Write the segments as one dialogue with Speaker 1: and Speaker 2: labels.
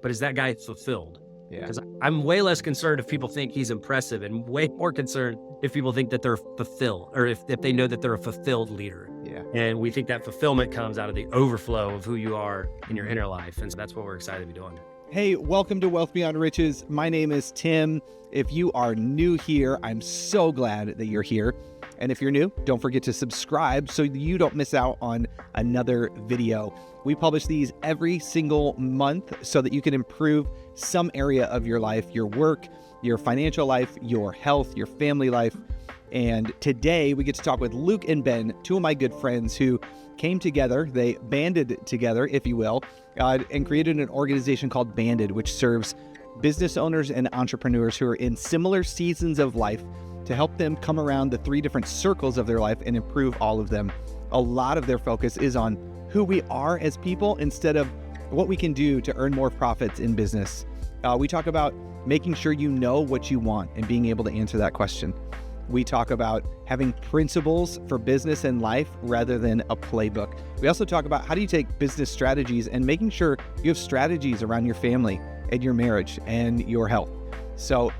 Speaker 1: but is that guy fulfilled?
Speaker 2: Yeah.
Speaker 1: Because I'm way less concerned if people think he's impressive and way more concerned if people think that they're fulfilled or if they know that they're a fulfilled leader.
Speaker 2: Yeah.
Speaker 1: And we think that fulfillment comes out of the overflow of who you are in your inner life. And so that's what we're excited to be doing.
Speaker 2: Hey, welcome to Wealth Beyond Riches. My name is Tim. If you are new here, I'm so glad that you're here. And if you're new, don't forget to subscribe so you don't miss out on another video. We publish these every single month so that you can improve some area of your life, your work, your financial life, your health, your family life. And today we get to talk with Luke and Ben, two of my good friends who came together. They banded together, if you will, and created an organization called Banded, which serves business owners and entrepreneurs who are in similar seasons of life to help them come around the three different circles of their life and improve all of them. A lot of their focus is on who we are as people instead of what we can do to earn more profits in business. We talk about making sure you know what you want and being able to answer that question. We talk about having principles for business and life rather than a playbook. We also talk about how do you take business strategies and making sure you have strategies around your family and your marriage and your health. So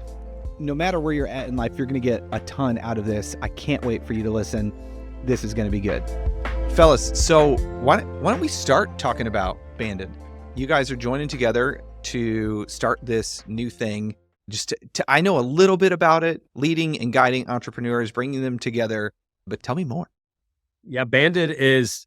Speaker 2: no matter where you're at in life, you're going to get a ton out of this. I can't wait for you to listen. This is going to be good. Fellas, so why don't we start talking about Banded? You guys are joining together to start this new thing. Just I know a little bit about it, leading and guiding entrepreneurs, bringing them together, but tell me more.
Speaker 1: Yeah, Banded is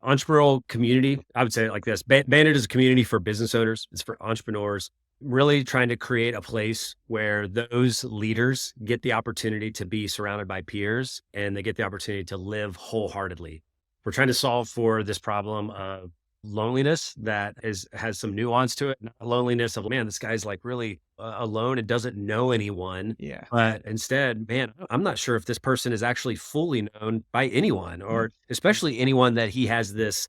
Speaker 1: entrepreneurial community. I would say it like this. Banded is a community for business owners. It's for entrepreneurs, really trying to create a place where those leaders get the opportunity to be surrounded by peers and they get the opportunity to live wholeheartedly. We're trying to solve for this problem of loneliness that has some nuance to it. Not loneliness of, man, this guy's like really alone and doesn't know anyone.
Speaker 2: Yeah.
Speaker 1: But instead, man, I'm not sure if this person is actually fully known by anyone, or especially anyone that he has this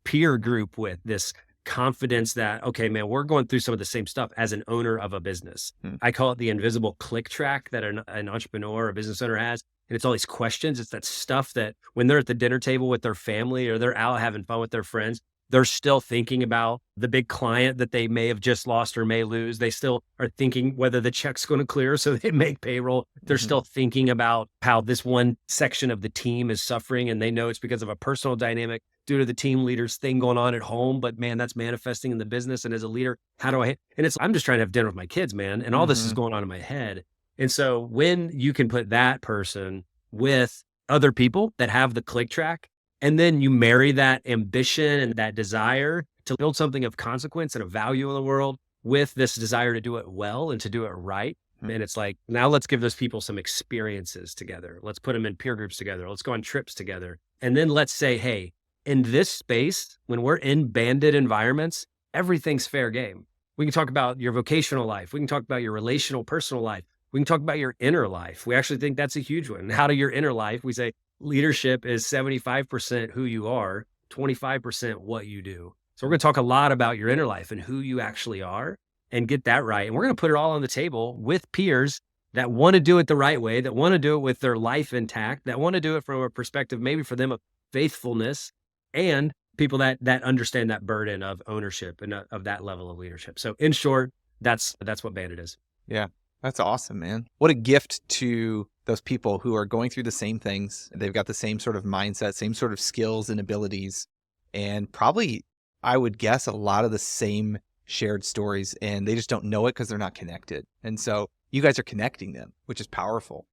Speaker 1: peer group with, this confidence that, okay, man, we're going through some of the same stuff as an owner of a business. I call it the invisible click track that an entrepreneur or business owner has. And it's all these questions. It's that stuff that when they're at the dinner table with their family or they're out having fun with their friends, they're still thinking about the big client that they may have just lost or may lose. They still are thinking whether the check's going to clear so they make payroll. They're still thinking about how this one section of the team is suffering, and they know it's because of a personal dynamic due to the team leader's thing going on at home. But man, that's manifesting in the business. And as a leader, how do I? And I'm just trying to have dinner with my kids, man. And all this is going on in my head. And so when you can put that person with other people that have the click track, and then you marry that ambition and that desire to build something of consequence and of value in the world with this desire to do it well and to do it right. And it's like, now let's give those people some experiences together. Let's put them in peer groups together. Let's go on trips together. And then let's say, hey, in this space, when we're in banded environments, everything's fair game. We can talk about your vocational life. We can talk about your relational, personal life. We can talk about your inner life. We actually think that's a huge one. How to your inner life, we say, leadership is 75% who you are, 25% what you do. So we're going to talk a lot about your inner life and who you actually are and get that right. And we're going to put it all on the table with peers that want to do it the right way, that want to do it with their life intact, that want to do it from a perspective maybe for them of faithfulness, and people that understand that burden of ownership and of that level of leadership. So in short, that's what Banded is.
Speaker 2: Yeah. That's awesome, man. What a gift to those people who are going through the same things. They've got the same sort of mindset, same sort of skills and abilities, and probably, I would guess, a lot of the same shared stories, and they just don't know it because they're not connected. And so you guys are connecting them, which is powerful.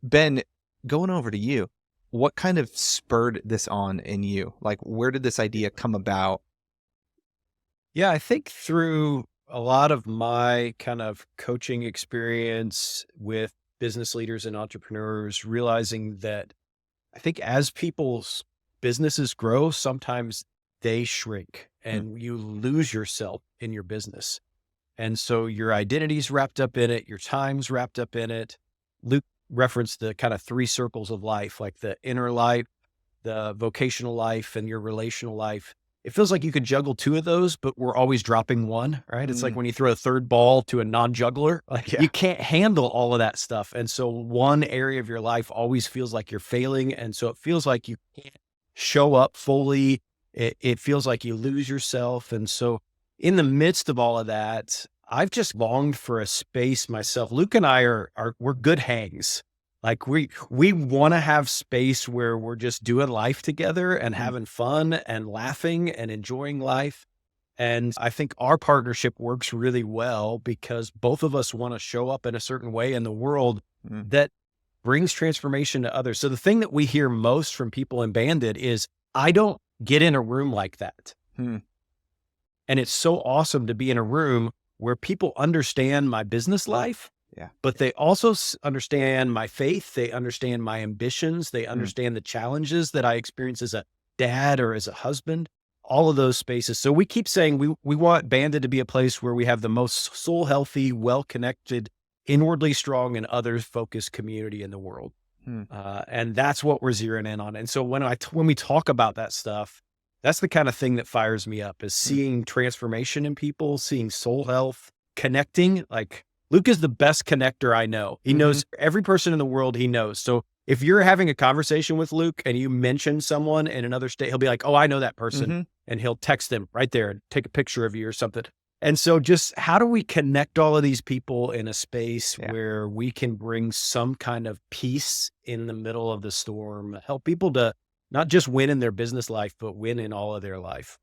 Speaker 2: Ben, going over to you, what kind of spurred this on in you? Like, where did this idea come about?
Speaker 3: Yeah, I think through a lot of my kind of coaching experience with business leaders and entrepreneurs, realizing that I think as people's businesses grow, sometimes they shrink and you lose yourself in your business. And so your identity's wrapped up in it, your time's wrapped up in it. Luke referenced the kind of three circles of life, like the inner life, the vocational life, and your relational life. It feels like you could juggle two of those, but we're always dropping one, right? It's like when you throw a third ball to a non-juggler, like you can't handle all of that stuff. And so one area of your life always feels like you're failing. And so it feels like you can't show up fully. It feels like you lose yourself. And so in the midst of all of that, I've just longed for a space myself. Luke and I we're good hangs. Like we want to have space where we're just doing life together and
Speaker 2: Mm.
Speaker 3: having fun and laughing and enjoying life. And I think our partnership works really well because both of us want to show up in a certain way in the world
Speaker 2: Mm.
Speaker 3: that brings transformation to others. So the thing that we hear most from people in Bandit is, I don't get in a room like that.
Speaker 2: Mm.
Speaker 3: And it's so awesome to be in a room where people understand my business life,
Speaker 2: Yeah.
Speaker 3: but they also understand my faith. They understand my ambitions. They understand the challenges that I experience as a dad or as a husband, all of those spaces. So we keep saying we want Bandit to be a place where we have the most soul healthy, well-connected, inwardly strong and others focused community in the world. And that's what we're zeroing in on. And so when we talk about that stuff, that's the kind of thing that fires me up, is seeing transformation in people, seeing soul health, connecting. Like, Luke is the best connector I know. He knows every person in the world he knows. So if you're having a conversation with Luke and you mention someone in another state, he'll be like, oh, I know that person. And he'll text them right there and take a picture of you or something. And so just how do we connect all of these people in a space where we can bring some kind of peace in the middle of the storm, help people to not just win in their business life, but win in all of their life?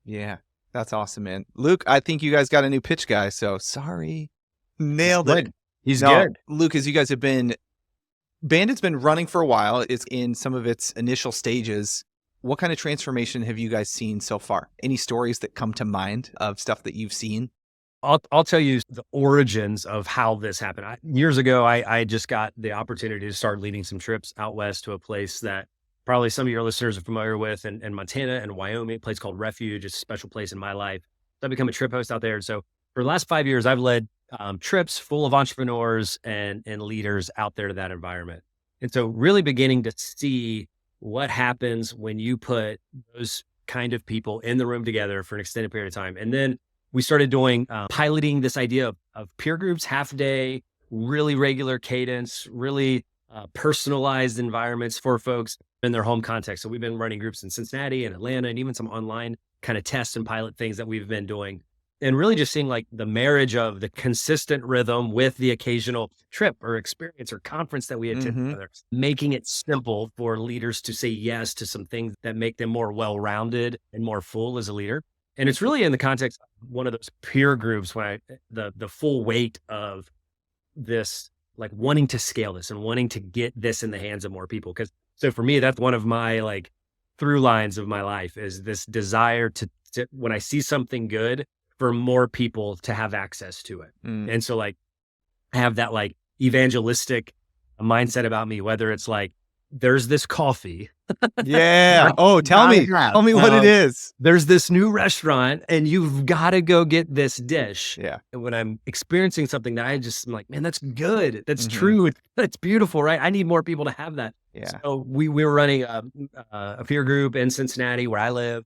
Speaker 2: Yeah, that's awesome, man. Luke, I think you guys got a new pitch guy, so sorry. Nailed it.
Speaker 3: He's
Speaker 2: No,
Speaker 3: good.
Speaker 2: Luke, as you guys have been, Bandit's been running for a while. It's in some of its initial stages. What kind of transformation have you guys seen so far? Any stories that come to mind of stuff that you've seen?
Speaker 1: I'll tell you the origins of how this happened. Years ago, I just got the opportunity to start leading some trips out west to a place that probably some of your listeners are familiar with, in Montana and Wyoming, a place called Refuge. It's a special place in my life. So I've become a trip host out there. And so for the last 5 years, I've led trips full of entrepreneurs and leaders out there to that environment. And so really beginning to see what happens when you put those kind of people in the room together for an extended period of time. And then we started doing piloting this idea of peer groups, half day, really regular cadence, really personalized environments for folks in their home context. So we've been running groups in Cincinnati and Atlanta, and even some online kind of test and pilot things that we've been doing. And really just seeing like the marriage of the consistent rhythm with the occasional trip or experience or conference that we attend together, making it simple for leaders to say yes to some things that make them more well-rounded and more full as a leader. And it's really in the context of one of those peer groups when the full weight of this, like wanting to scale this and wanting to get this in the hands of more people. So for me, that's one of my like through lines of my life, is this desire to when I see something good, for more people to have access to it. And so like I have that like evangelistic mindset about me, whether it's like, there's this coffee.
Speaker 2: Yeah. Oh, tell me what it is.
Speaker 1: There's this new restaurant and you've got to go get this dish.
Speaker 2: Yeah.
Speaker 1: And when I'm experiencing something that I'm like, man, that's good. That's true. That's beautiful, right? I need more people to have that.
Speaker 2: Yeah.
Speaker 1: So we were running a peer group in Cincinnati where I live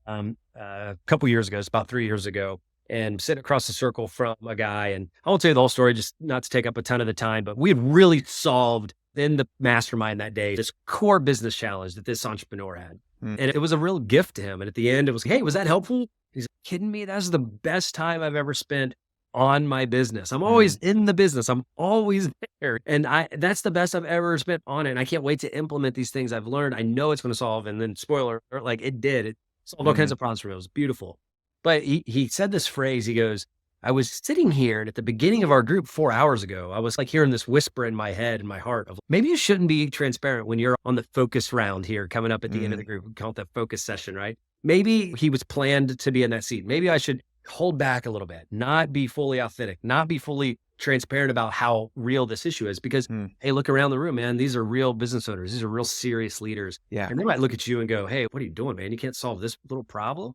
Speaker 1: a couple years ago. It's about 3 years ago. And sitting across the circle from a guy, and I won't tell you the whole story, just not to take up a ton of the time, but we had really solved in the mastermind that day this core business challenge that this entrepreneur had. And it was a real gift to him. And at the end, it was, hey, was that helpful? He's like, kidding me? That's the best time I've ever spent on my business. I'm always in the business. I'm always there. And that's the best I've ever spent on it. And I can't wait to implement these things I've learned. I know it's going to solve. And then spoiler, like it did. It solved all kinds of problems for me. It was beautiful. But he said this phrase, he goes, I was sitting here and at the beginning of our group 4 hours ago, I was like hearing this whisper in my head and my heart of maybe you shouldn't be transparent when you're on the focus round here coming up at the end of the group. We call it the focus session, right? Maybe he was planned to be in that seat. Maybe I should hold back a little bit, not be fully authentic, not be fully transparent about how real this issue is because, hey, look around the room, man. These are real business owners. These are real serious leaders.
Speaker 2: Yeah.
Speaker 1: And they might look at you and go, hey, what are you doing, man? You can't solve this little problem.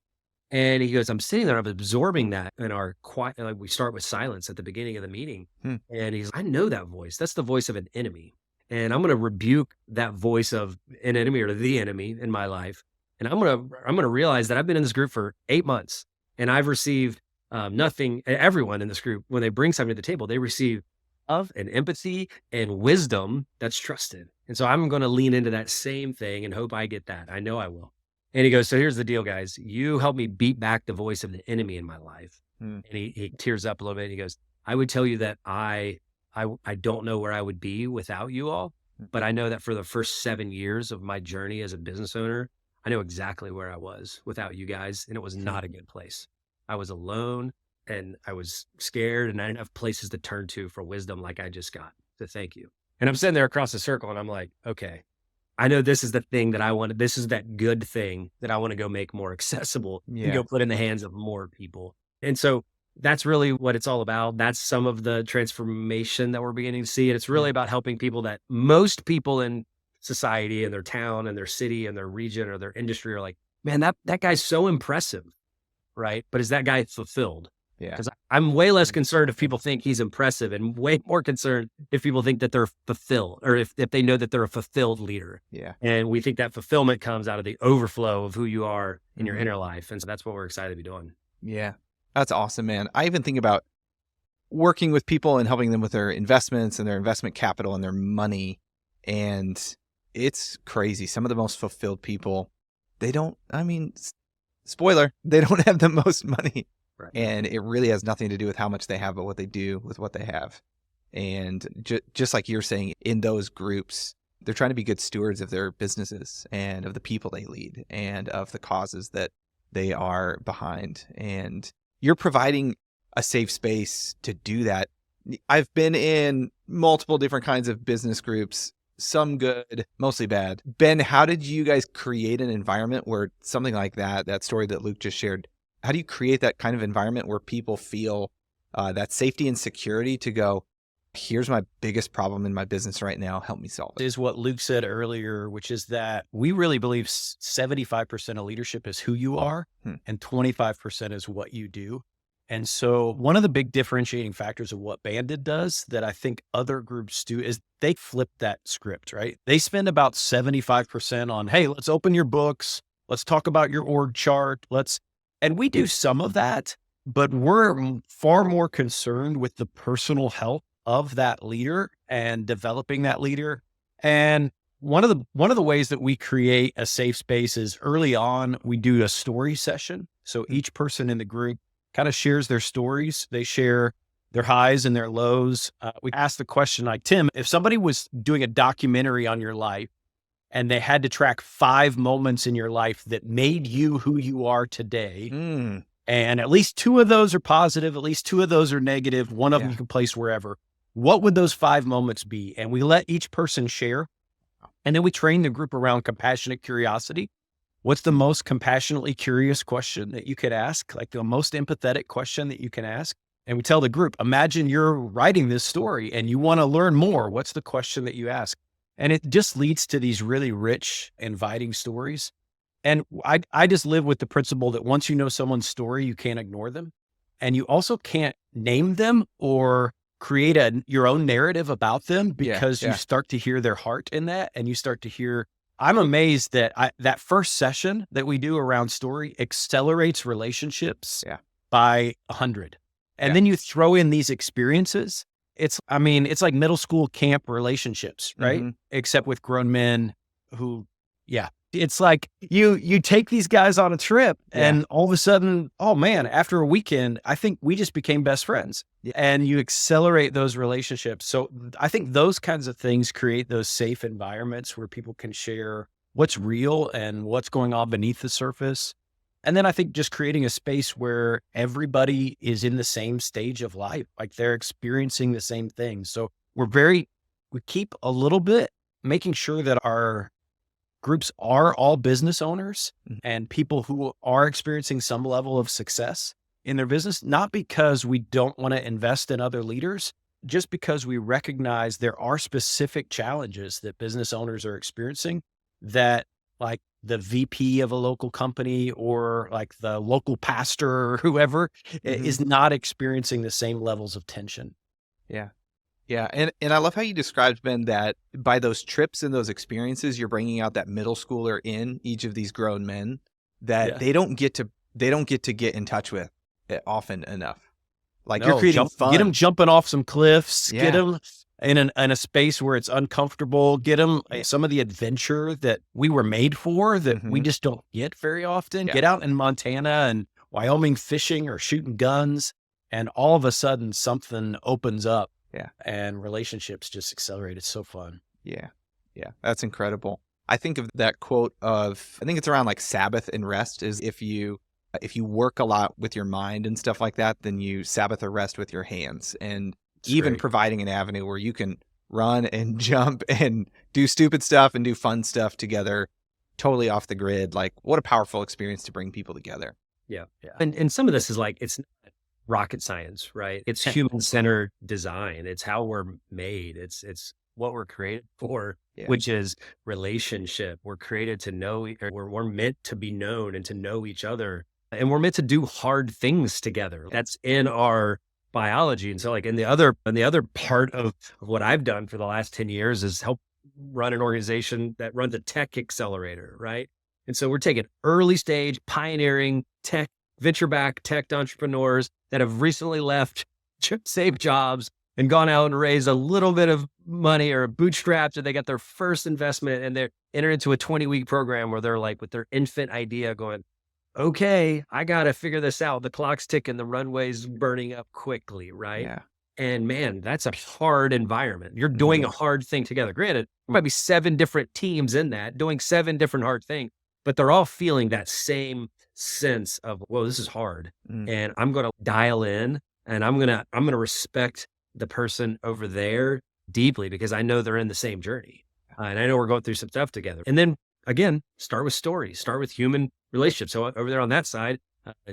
Speaker 1: And he goes, I'm sitting there, I'm absorbing that in our quiet, like we start with silence at the beginning of the meeting. And he's, I know that voice. That's the voice of an enemy. And I'm going to rebuke that voice of an enemy or the enemy in my life. And I'm going to realize that I've been in this group for 8 months and I've received nothing. Everyone in this group, when they bring something to the table, they receive love and empathy and wisdom that's trusted. And so I'm going to lean into that same thing and hope I get that. I know I will. And he goes, so here's the deal, guys. You helped me beat back the voice of the enemy in my life.
Speaker 2: Mm.
Speaker 1: And he tears up a little bit. And he goes, I would tell you that I don't know where I would be without you all, but I know that for the first 7 years of my journey as a business owner, I know exactly where I was without you guys. And it was not a good place. I was alone and I was scared and I didn't have places to turn to for wisdom like I just got. So thank you. And I'm sitting there across the circle and I'm like, okay, I know this is the thing that I wanted. This is that good thing that I want to go make more accessible and go put in the hands of more people. And so that's really what it's all about. That's some of the transformation that we're beginning to see. And it's really about helping people that most people in society and their town and their city and their region or their industry are like, man, that guy's so impressive, right? But is that guy fulfilled?
Speaker 2: Yeah.
Speaker 1: Because I'm way less concerned if people think he's impressive and way more concerned if people think that they're fulfilled or if they know that they're a fulfilled leader.
Speaker 2: Yeah.
Speaker 1: And we think that fulfillment comes out of the overflow of who you are in your inner life. And so that's what we're excited to be doing.
Speaker 2: Yeah. That's awesome, man. I even think about working with people and helping them with their investments and their investment capital and their money. And it's crazy. Some of the most fulfilled people, spoiler, they don't have the most money.
Speaker 1: Right.
Speaker 2: And it really has nothing to do with how much they have, but what they do with what they have. And just like you're saying, in those groups, they're trying to be good stewards of their businesses and of the people they lead and of the causes that they are behind. And you're providing a safe space to do that. I've been in multiple different kinds of business groups, some good, mostly bad. Ben, how did you guys create an environment where something like that story that Luke just shared, how do you create that kind of environment where people feel that safety and security to go, here's my biggest problem in my business right now, help me solve it?
Speaker 3: Is what Luke said earlier, which is that we really believe 75% of leadership is who you are and 25% is what you do. And so one of the big differentiating factors of what Bandit does that I think other groups do is they flip that script, right? They spend about 75% on, hey, let's open your books. Let's talk about your org chart. And we do some of that, but we're far more concerned with the personal health of that leader and developing that leader. And one of the ways that we create a safe space is early on, we do a story session. So each person in the group kind of shares their stories. They share their highs and their lows. We ask the question like, Tim, if somebody was doing a documentary on your life and they had to track 5 moments in your life that made you who you are today, and at least 2 of those are positive, at least 2 of those are negative, one of them you can place wherever, what would those 5 moments be? And we let each person share. And then we train the group around compassionate curiosity. What's the most compassionately curious question that you could ask? Like the most empathetic question that you can ask? And we tell the group, imagine you're writing this story and you want to learn more. What's the question that you ask? And it just leads to these really rich, inviting stories. And I just live with the principle that once you know someone's story, you can't ignore them. And you also can't name them or create your own narrative about them because you start to hear their heart in that. And you start to hear, I'm amazed that that first session that we do around story accelerates relationships by 100. And then you throw in these experiences. It's like middle school camp relationships, right? Except with grown men who, it's like you take these guys on a trip and all of a sudden, oh man, after a weekend, I think we just became best friends and you accelerate those relationships. So I think those kinds of things create those safe environments where people can share what's real and what's going on beneath the surface. And then I think just creating a space where everybody is in the same stage of life, like they're experiencing the same things. So we keep a little bit making sure that our groups are all business owners and people who are experiencing some level of success in their business, not because we don't want to invest in other leaders, just because we recognize there are specific challenges that business owners are experiencing that like the VP of a local company or like the local pastor or whoever is not experiencing the same levels of tension.
Speaker 2: Yeah. Yeah. And I love how you described, Ben, that by those trips and those experiences, you're bringing out that middle schooler in each of these grown men that they don't get to get in touch with often enough. Like you're creating fun.
Speaker 3: Get them jumping off some cliffs, get them in a space where it's uncomfortable, get them some of the adventure that we were made for that we just don't get very often.
Speaker 2: Yeah.
Speaker 3: Get out in Montana and Wyoming fishing or shooting guns, and all of a sudden something opens up.
Speaker 2: Yeah.
Speaker 3: And relationships just accelerate. It's so fun.
Speaker 2: Yeah. Yeah. That's incredible. I think of that quote of, I think it's around like Sabbath and rest, is if you work a lot with your mind and stuff like that, then you Sabbath or rest with your hands. And
Speaker 3: It's
Speaker 2: even
Speaker 3: great.
Speaker 2: providing an avenue where you can run and jump and do stupid stuff and do fun stuff together, totally off the grid. Like, what a powerful experience to bring people together.
Speaker 1: Yeah.
Speaker 3: Yeah.
Speaker 1: And some of this is like, it's not rocket science, right? It's human-centered design. It's how we're made. It's what we're created for,
Speaker 2: Yeah.
Speaker 1: which is relationship. We're created to know, or we're meant to be known and to know each other. And we're meant to do hard things together. That's in our biology. And so like in the other part of what I've done for the last 10 years is help run an organization that runs a tech accelerator, right? And so we're taking early stage, pioneering tech, venture-backed tech entrepreneurs that have recently left safe jobs and gone out and raised a little bit of money or bootstrapped, and they got their first investment, and they're entered into a 20-week program where they're like with their infant idea going, okay, I got to figure this out. The clock's ticking, the runway's burning up quickly, right?
Speaker 2: Yeah.
Speaker 1: And man, that's a hard environment. You're doing a hard thing together. Granted, there might be 7 different teams in that doing 7 different hard things, but they're all feeling that same sense of, whoa, this is hard. And I'm going to dial in, and I'm going to respect the person over there deeply because I know they're in the same journey. And I know we're going through some stuff together. And then again, start with stories, start with human relationships. So over there on that side,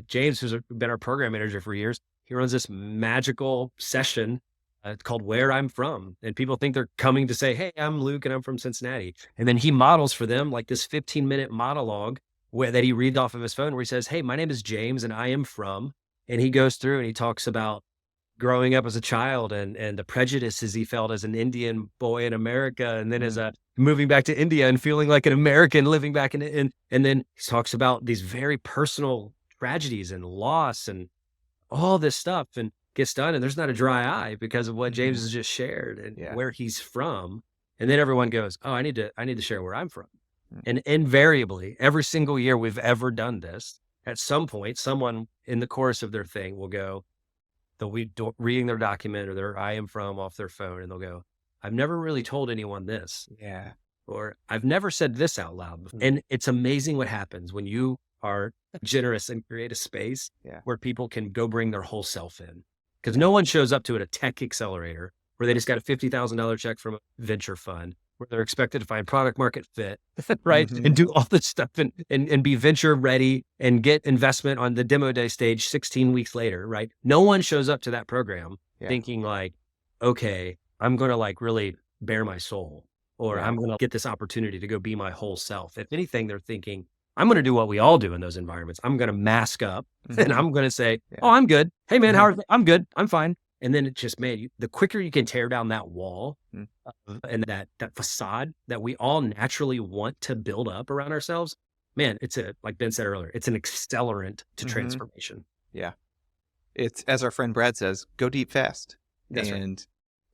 Speaker 1: James, who's been our program manager for years, he runs this magical session. It's called Where I'm From. And people think they're coming to say, hey, I'm Luke and I'm from Cincinnati. And then he models for them like this 15-minute monologue that he reads off of his phone where he says, hey, my name is James and I am from. And he goes through and he talks about growing up as a child and the prejudices he felt as an Indian boy in America. And then as moving back to India and feeling like an American living back in, and then he talks about these very personal tragedies and loss and all this stuff, and gets done. And there's not a dry eye because of what James has just shared and where he's from. And then everyone goes, oh, I need to share where I'm from. And invariably, every single year we've ever done this, at some point, someone in the course of their thing will go, they'll be reading their document or their I am from off their phone, and they'll go, I've never really told anyone this.
Speaker 2: Yeah.
Speaker 1: Or I've never said this out loud before. And it's amazing what happens when you are generous and create a space where people can go bring their whole self in. Because no one shows up to a tech accelerator where they just got a $50,000 check from a venture fund, where they're expected to find product market fit, right? And do all this stuff and be venture ready and get investment on the demo day stage 16 weeks later, right? No one shows up to that program thinking like, okay, I'm going to like really bare my soul, or I'm going to get this opportunity to go be my whole self. If anything, they're thinking, I'm going to do what we all do in those environments. I'm going to mask up and I'm going to say, oh, I'm good. Hey man, how are I'm good. I'm fine. And then it just made the quicker you can tear down that wall and that facade that we all naturally want to build up around ourselves, man, like Ben said earlier, it's an accelerant to transformation.
Speaker 2: Yeah. It's, as our friend Brad says, go deep fast.
Speaker 1: That's
Speaker 2: and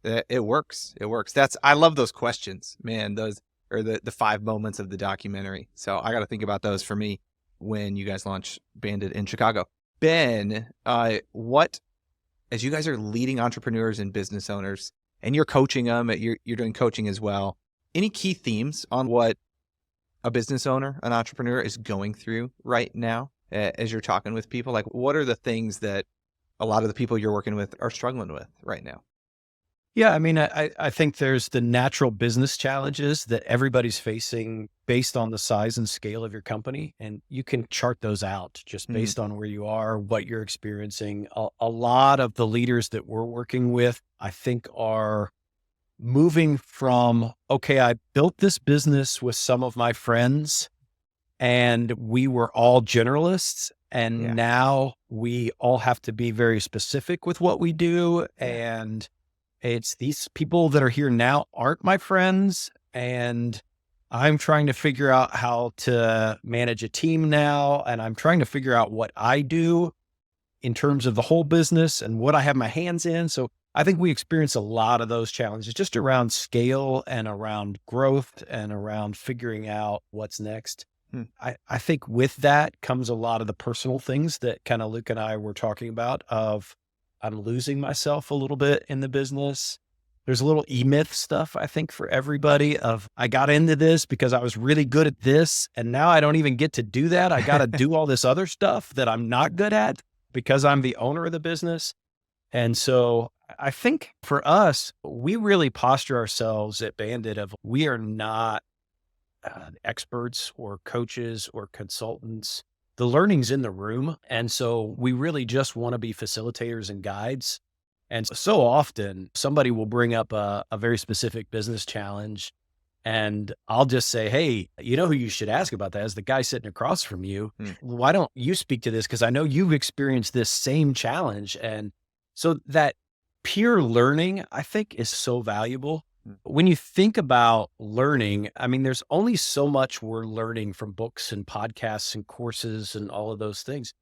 Speaker 2: it works. It works. I love those questions, man. Those are the 5 moments of the documentary. So I got to think about those for me when you guys launch Bandit in Chicago. Ben, as you guys are leading entrepreneurs and business owners, and you're coaching them, you're doing coaching as well, any key themes on what a business owner, an entrepreneur is going through right now as you're talking with people? Like, what are the things that a lot of the people you're working with are struggling with right now?
Speaker 3: Yeah, I mean, I think there's the natural business challenges that everybody's facing based on the size and scale of your company. And you can chart those out just based on where you are, what you're experiencing. A lot of the leaders that we're working with, I think, are moving from, okay, I built this business with some of my friends and we were all generalists. And now we all have to be very specific with what we do. And it's these people that are here now aren't my friends, and I'm trying to figure out how to manage a team now. And I'm trying to figure out what I do in terms of the whole business and what I have my hands in. So I think we experience a lot of those challenges just around scale and around growth and around figuring out what's next.
Speaker 2: Hmm.
Speaker 3: I think with that comes a lot of the personal things that kind of Luke and I were talking about of I'm losing myself a little bit in the business. There's a little e-myth stuff, I think, for everybody of I got into this because I was really good at this. And now I don't even get to do that. I got to do all this other stuff that I'm not good at because I'm the owner of the business. And so I think for us, we really posture ourselves at Bandit of we are not experts or coaches or consultants. The learning's in the room. And so we really just want to be facilitators and guides. And so often somebody will bring up a very specific business challenge and I'll just say, hey, you know who you should ask about that is the guy sitting across from you. Why don't you speak to this? Because I know you've experienced this same challenge. And so that peer learning, I think, is so valuable. When you think about learning, I mean, there's only so much we're learning from books and podcasts and courses and all of those things.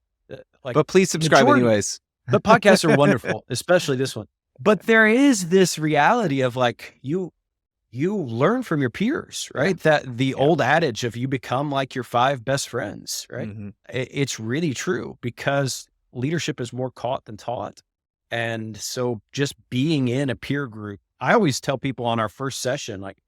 Speaker 2: But please subscribe anyways.
Speaker 3: The podcasts are wonderful, especially this one. But there is this reality of like, you learn from your peers, right? That the old adage of you become like your 5 best friends, right? It's really true because leadership is more caught than taught. And so just being in a peer group, I always tell people on our first session, like,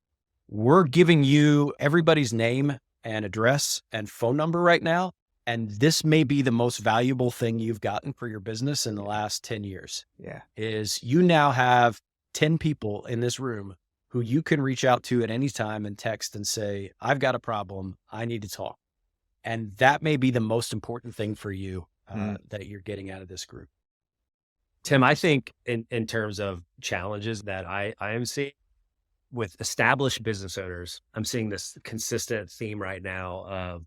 Speaker 3: we're giving you everybody's name and address and phone number right now. And this may be the most valuable thing you've gotten for your business in the last 10 years. Is you now have 10 people in this room who you can reach out to at any time and text and say, I've got a problem. I need to talk. And that may be the most important thing for you that you're getting out of this group.
Speaker 1: Tim, I think in terms of challenges that I am seeing with established business owners, I'm seeing this consistent theme right now of,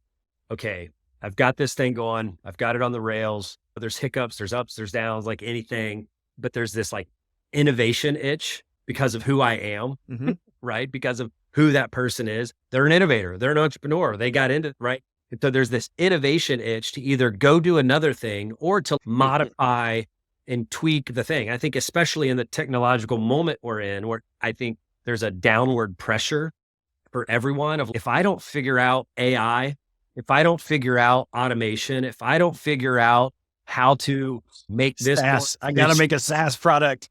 Speaker 1: okay, I've got this thing going. I've got it on the rails. There's hiccups, there's ups, there's downs, like anything, but there's this like innovation itch because of who I am, right? Because of who that person is. They're an innovator. They're an entrepreneur. They got into, right? And so there's this innovation itch to either go do another thing or to modify and tweak the thing. I think especially in the technological moment we're in, where I think there's a downward pressure for everyone of if I don't figure out AI, if I don't figure out automation, if I don't figure out how to make this,
Speaker 3: SaaS, I got to make a SaaS product.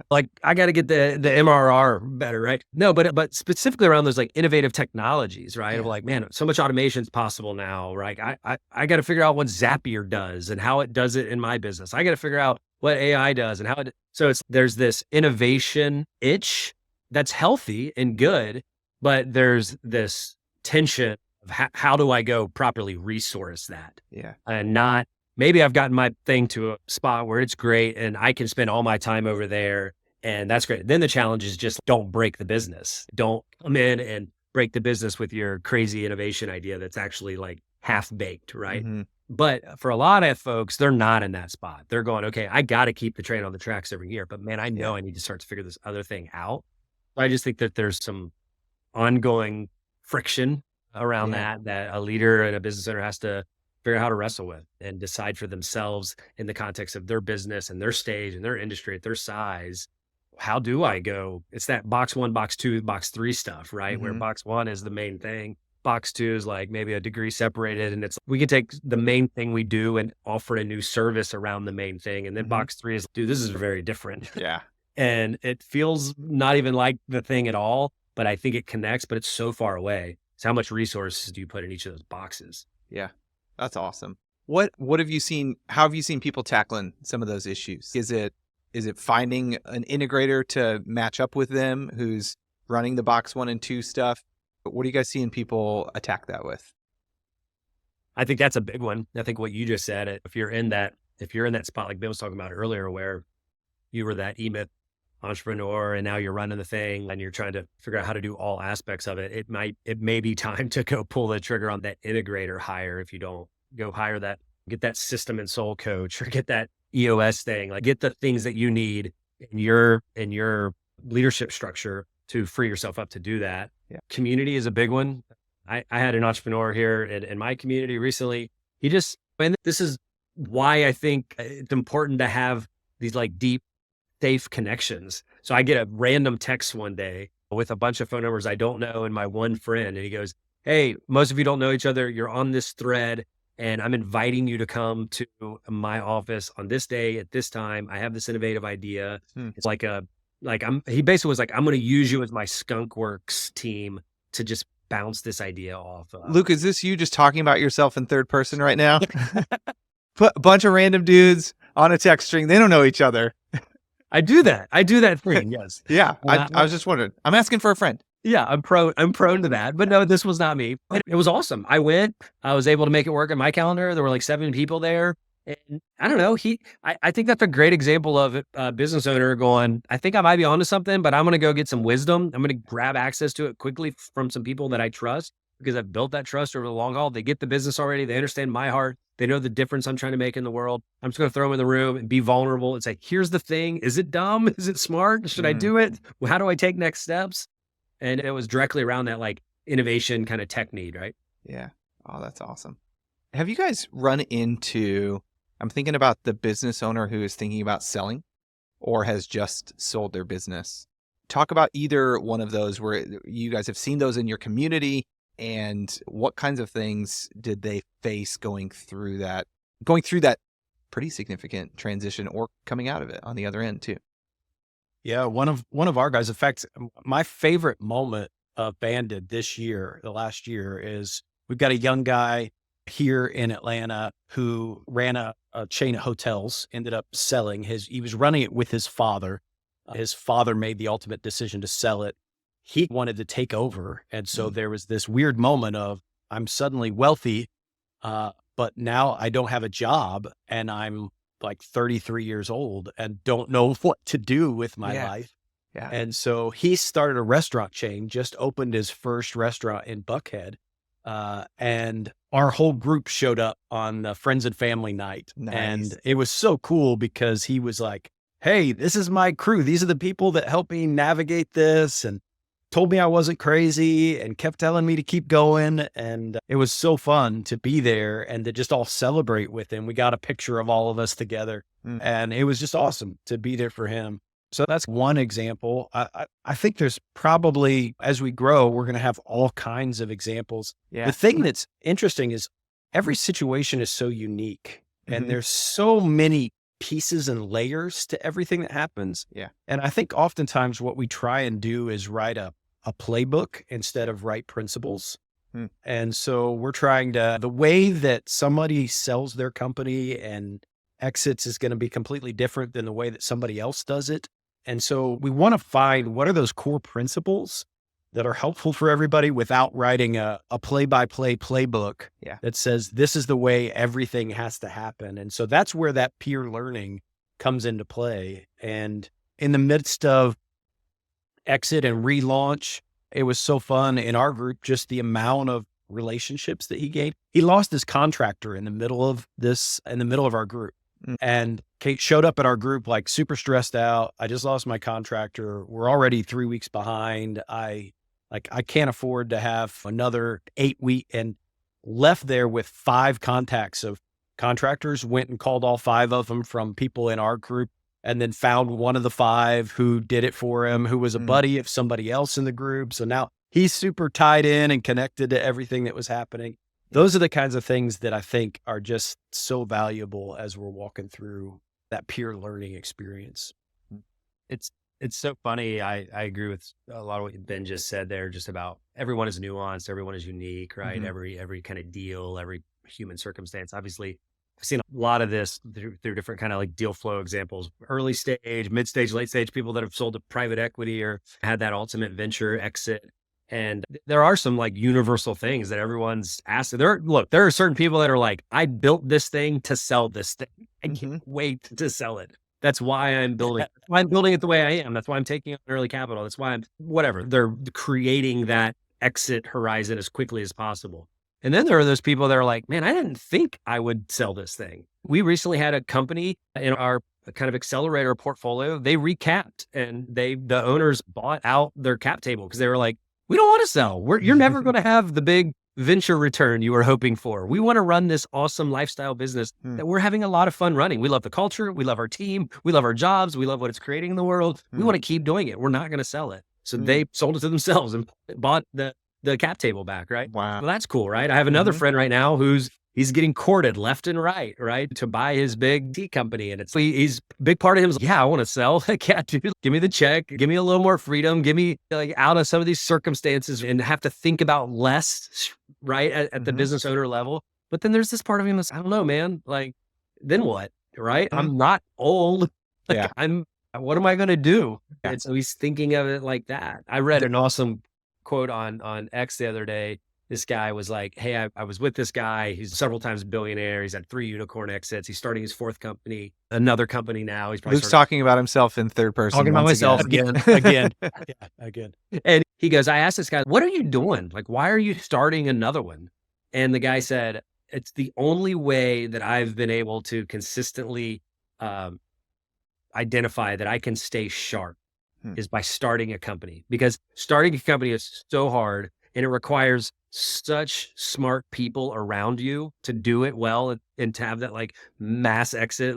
Speaker 1: Like I got to get the MRR better, right? No, but specifically around those like innovative technologies, right? Of like, man, so much automation is possible now, right? I got to figure out what Zapier does and how it does it in my business. I got to figure out what AI does and how it. So there's this innovation itch that's healthy and good, but there's this tension of how do I go properly resource that? And not, maybe I've gotten my thing to a spot where it's great and I can spend all my time over there and that's great. Then the challenge is just don't break the business. Don't come in and break the business with your crazy innovation idea that's actually like half baked, right? But for a lot of folks, they're not in that spot. They're going, okay, I got to keep the train on the tracks every year, but man, I know I need to start to figure this other thing out. I just think that there's some ongoing friction around that a leader and a business owner has to figure out how to wrestle with and decide for themselves in the context of their business and their stage and their industry at their size. How do I go? It's that box 1, box 2, box 3 stuff, right? Where box 1 is the main thing. Box 2 is like maybe a degree separated. And we can take the main thing we do and offer a new service around the main thing. And then box 3 is, dude, this is very different. And it feels not even like the thing at all, but I think it connects, but it's so far away. So how much resources do you put in each of those boxes?
Speaker 2: That's awesome. What have you seen? How have you seen people tackling some of those issues? Is it finding an integrator to match up with them who's running the box 1 and 2 stuff? What are you guys seeing people attack that with?
Speaker 1: I think that's a big one. I think what you just said, if you're in that spot, like Bill was talking about earlier, where you were that E-Myth entrepreneur and now you're running the thing and you're trying to figure out how to do all aspects of it. It may be time to go pull the trigger on that integrator hire. If you don't go hire that, get that system and soul coach or get that EOS thing, like get the things that you need in your leadership structure to free yourself up to do that. Community is a big one. I had an entrepreneur here in my community recently. And this is why I think it's important to have these like deep safe connections. So I get a random text one day with a bunch of phone numbers I don't know and my one friend. And he goes, "Hey, most of you don't know each other. You're on this thread and I'm inviting you to come to my office on this day at this time. I have this innovative idea." It's he basically was like, "I'm going to use you as my skunk works team to just bounce this idea off of."
Speaker 2: Luke, is this you just talking about yourself in third person right now? Put a bunch of random dudes on a text string. They don't know each other.
Speaker 1: I do that thing. Yes.
Speaker 2: Yeah. I was just wondering. I'm asking for a friend.
Speaker 1: Yeah, I'm prone to that, but no, this was not me. It was awesome. I was able to make it work in my calendar. There were like 7 people there. And I don't know, I think that's a great example of a business owner going, I think I might be onto something, but I'm going to go get some wisdom. I'm going to grab access to it quickly from some people that I trust because I've built that trust over the long haul. They get the business already. They understand my heart. They know the difference I'm trying to make in the world. I'm just going to throw them in the room and be vulnerable and say, here's the thing. Is it dumb? Is it smart? Should I do it? How do I take next steps? And it was directly around that like innovation kind of tech need, right?
Speaker 2: Yeah. Oh, that's awesome. Have you guys run into, I'm thinking about the business owner who is thinking about selling or has just sold their business. Talk about either one of those where you guys have seen those in your community and what kinds of things did they face going through that pretty significant transition or coming out of it on the other end too.
Speaker 3: Yeah, one of our guys. In fact, my favorite moment of Banded this year, the last year, is we've got a young guy here in Atlanta who ran a chain of hotels, ended up selling he was running it with his father. His father made the ultimate decision to sell it. He wanted to take over. And so there was this weird moment of, I'm suddenly wealthy, but now I don't have a job and I'm like 33 years old and don't know what to do with my life.
Speaker 2: Yeah.
Speaker 3: And so he started a restaurant chain, just opened his first restaurant in Buckhead. And our whole group showed up on the friends and family night.
Speaker 2: Nice.
Speaker 3: And it was so cool because he was like, "Hey, this is my crew. These are the people that helped me navigate this and told me I wasn't crazy and kept telling me to keep going." And it was so fun to be there and to just all celebrate with him. We got a picture of all of us together and it was just awesome to be there for him. So that's one example. I think there's probably, as we grow, we're going to have all kinds of examples.
Speaker 2: Yeah.
Speaker 3: The thing that's interesting is every situation is so unique and there's so many pieces and layers to everything that happens.
Speaker 2: Yeah.
Speaker 3: And I think oftentimes what we try and do is write a playbook instead of write principles. And so we're trying to, the way that somebody sells their company and exits is going to be completely different than the way that somebody else does it. And so we want to find what are those core principles that are helpful for everybody without writing a play-by-play playbook that says this is the way everything has to happen. And so that's where that peer learning comes into play. And in the midst of exit and relaunch, it was so fun in our group, just the amount of relationships that he gained. He lost his contractor in the middle of our group. And Kate showed up at our group like super stressed out. I just lost my contractor. We're already 3 weeks behind. I can't afford to have another 8 week, and left there with 5 contacts of contractors, went and called all 5 of them from people in our group, and then found one of the 5 who did it for him, who was a buddy of somebody else in the group. So now he's super tied in and connected to everything that was happening. Those are the kinds of things that I think are just so valuable as we're walking through that peer learning experience.
Speaker 1: It's so funny. I agree with a lot of what Ben just said there, just about everyone is nuanced, everyone is unique, right? Every kind of deal, every human circumstance. Obviously, I've seen a lot of this through different kind of like deal flow examples, early stage, mid stage, late stage, people that have sold to private equity or had that ultimate venture exit. And there are some like universal things that everyone's asked. There are certain people that are like, I built this thing to sell this thing. I can't wait to sell it. That's why I'm building it. That's why I'm building it the way I am. That's why I'm taking on early capital. That's why I'm whatever. They're creating that exit horizon as quickly as possible. And then there are those people that are like, man, I didn't think I would sell this thing. We recently had a company in our kind of accelerator portfolio. They recapped and the owners bought out their cap table because they were like, we don't want to sell. You're never going to have the big venture return you were hoping for. We want to run this awesome lifestyle business that we're having a lot of fun running. We love the culture. We love our team. We love our jobs. We love what it's creating in the world. We want to keep doing it. We're not going to sell it. So they sold it to themselves and bought the cap table back, right?
Speaker 2: Wow.
Speaker 1: Well, that's cool, right? I have another friend right now he's getting courted left and right, to buy his big tea company. And he's a big part of him is, yeah, I want to sell. Yeah, dude, give me the check. Give me a little more freedom. Give me out of some of these circumstances and have to think about less, right? At the business owner level. But then there's this part of him that's, I don't know, man, then what, right? I'm not old.
Speaker 2: Yeah.
Speaker 1: What am I going to do?
Speaker 2: Yeah.
Speaker 1: And so he's thinking of it like that. I read an awesome quote on X the other day. This guy was like, hey, I was with this guy. He's several times a billionaire. He's had 3 unicorn exits. He's starting his 4th company, another company now. He's probably
Speaker 2: Luke's talking about himself in third person.
Speaker 1: Talking about myself
Speaker 3: again. Yeah, again.
Speaker 1: And he goes, I asked this guy, what are you doing? Why are you starting another one? And the guy said, it's the only way that I've been able to consistently identify that I can stay sharp is by starting a company, because starting a company is so hard and it requires such smart people around you to do it well and to have that mass exit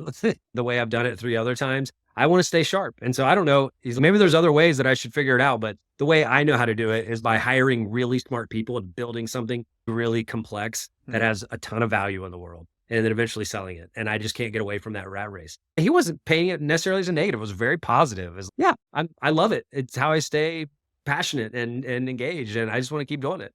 Speaker 1: the way I've done it 3 other times. I want to stay sharp. And so I don't know, maybe there's other ways that I should figure it out, but the way I know how to do it is by hiring really smart people and building something really complex that has a ton of value in the world and then eventually selling it. And I just can't get away from that rat race. He wasn't painting it necessarily as a negative. It was very positive. I love it. It's how I stay passionate and engaged, and I just want to keep doing it.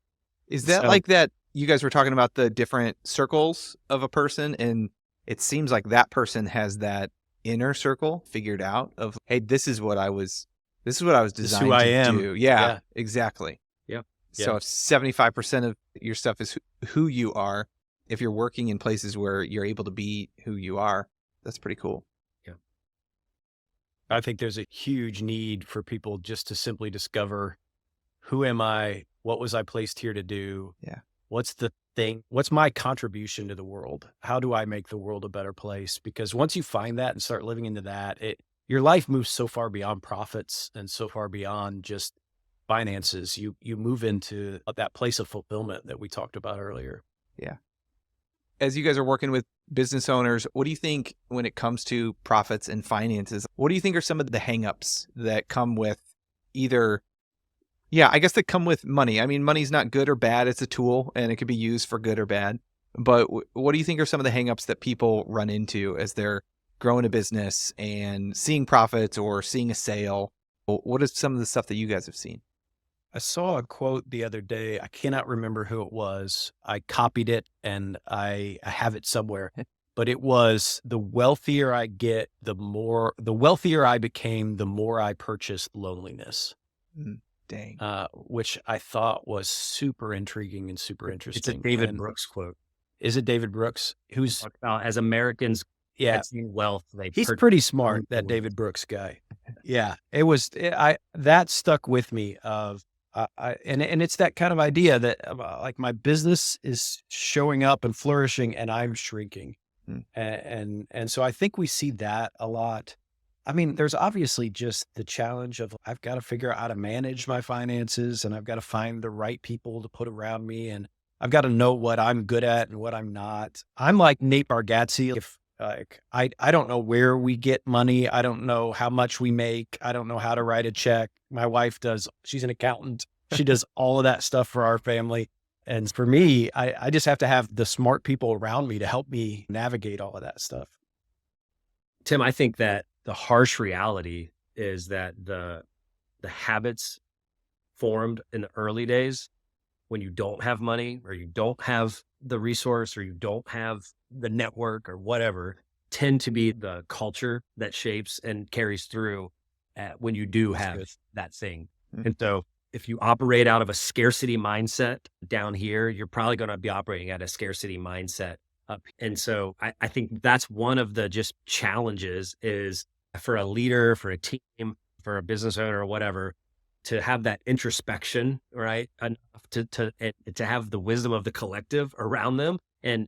Speaker 2: Is that like that? You guys were talking about the different circles of a person, and it seems like that person has that inner circle figured out of, hey, this is what I was designed
Speaker 3: This is who I am.
Speaker 2: do. Yeah, exactly.
Speaker 1: Yep.
Speaker 2: So if 75% of your stuff is who you are, if you're working in places where you're able to be who you are, that's pretty cool.
Speaker 3: I think there's a huge need for people just to simply discover, who am I? What was I placed here to do?
Speaker 2: Yeah.
Speaker 3: What's the thing? What's my contribution to the world? How do I make the world a better place? Because once you find that and start living into that, your life moves so far beyond profits and so far beyond just finances. You move into that place of fulfillment that we talked about earlier.
Speaker 2: Yeah. As you guys are working with business owners, what do you think when it comes to profits and finances? What do you think are some of the hangups that come with that come with money? I mean, money's not good or bad. It's a tool and it can be used for good or bad. But what do you think are some of the hangups that people run into as they're growing a business and seeing profits or seeing a sale? What is some of the stuff that you guys have seen?
Speaker 3: I saw a quote the other day. I cannot remember who it was. I copied it and I have it somewhere, but it was, the wealthier I get, the wealthier I became, the more I purchased loneliness.
Speaker 2: Dang.
Speaker 3: Which I thought was super intriguing and super interesting.
Speaker 1: It's a David Brooks quote.
Speaker 3: Is it David Brooks? Who's
Speaker 1: as Americans, wealth.
Speaker 3: He's pretty smart, that David Brooks guy. Yeah, that stuck with me and it's that kind of idea that my business is showing up and flourishing and I'm shrinking. And so I think we see that a lot. I mean, there's obviously just the challenge of, I've got to figure out how to manage my finances, and I've got to find the right people to put around me, and I've got to know what I'm good at and what I'm not. I'm like Nate Bargatze. I don't know where we get money. I don't know how much we make. I don't know how to write a check. My wife she's an accountant. She does all of that stuff for our family. And for me, I just have to have the smart people around me to help me navigate all of that stuff.
Speaker 1: Tim, I think that the harsh reality is that the habits formed in the early days, when you don't have money or you don't have the resource or you don't have the network or whatever, tend to be the culture that shapes and carries through when you do have that thing. And so if you operate out of a scarcity mindset down here, you're probably going to be operating at a scarcity mindset up. And so I think that's one of the just challenges, is for a leader, for a team, for a business owner or whatever, to have that introspection, right? Enough to have the wisdom of the collective around them. And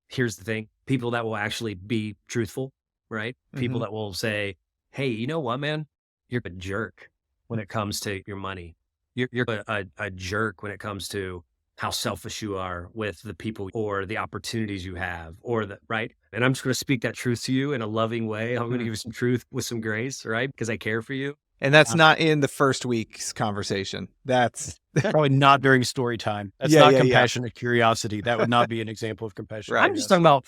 Speaker 1: here's the thing, people that will actually be truthful, right? People that will say, hey, you know what, man? You're a jerk when it comes to your money. You're a jerk when it comes to how selfish you are with the people or the opportunities you have or the right. And I'm just going to speak that truth to you in a loving way. I'm going to give you some truth with some grace, right? Because I care for you.
Speaker 2: And that's not in the first week's conversation. That's
Speaker 3: Probably not during story time. That's
Speaker 2: Yeah,
Speaker 3: not
Speaker 2: yeah, yeah.
Speaker 3: compassionate curiosity. That would not be an example of compassion.
Speaker 2: Right.
Speaker 1: I'm just talking about